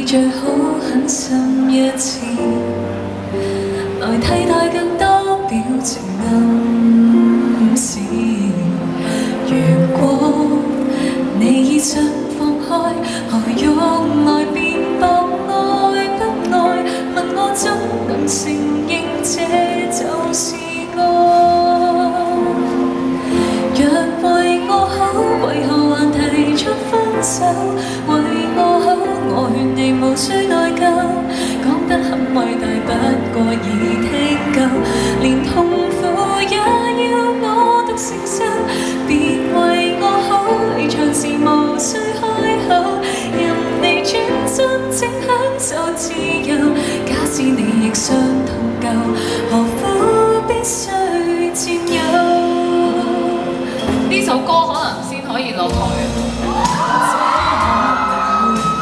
最好狠心一次，來替代更多表情暗示。如果你已想放開，何用愛辯駁愛不愛？問我怎能承認這就是愛？若為我好，為何還提出分手？為我好，我勸你無需內疚，講得很偉大，不過已聽夠，連痛苦也要我獨承受。別為我好，離場時無需開口，任你轉身，請享受自由。假使你亦傷痛夠，何苦必須佔有？呢首歌可能先可以落台。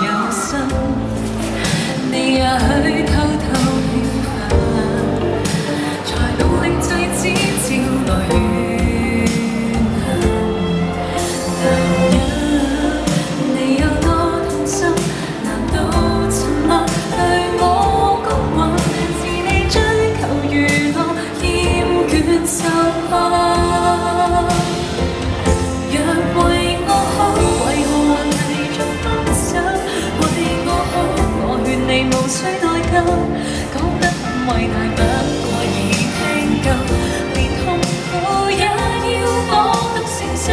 有心，你也許偷偷興奮，才努力制止招來怨恨。男人，你有多痛心？難道沉默對我公允？是你追求娛樂，厭倦受困。若為我好，為何還提出分手？為我好，我勸你無需內疚，講得很偉大，不過已聽夠，連痛苦也要我獨承受。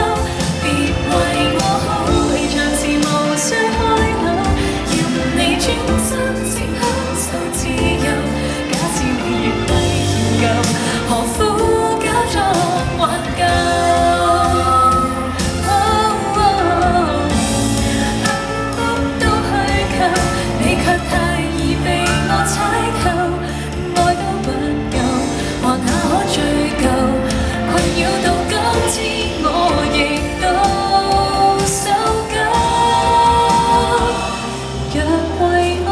別為我好，離場時無需開口，任你轉身，請享受自由。假使你越為歉疚，何苦假裝挽救？為我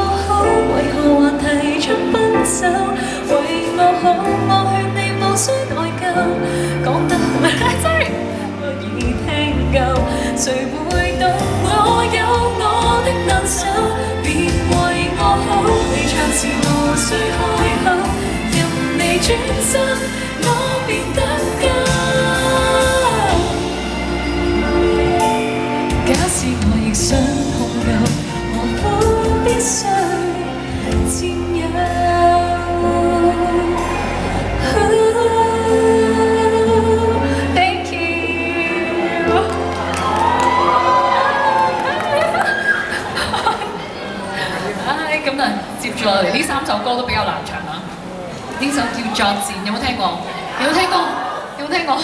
好，我勸你無需內疚，講得sorry，我已聽夠，誰會懂我有我的難受？別為我好，離場時無需開口，任你轉身，我便得救。假使我亦想痛夠，何苦必須佔有？Thank you。唉，咁啊，接住落嚟呢三首歌都比較難唱啊。呢首叫《作戰》，有冇聽過？有冇聽過？有冇聽過？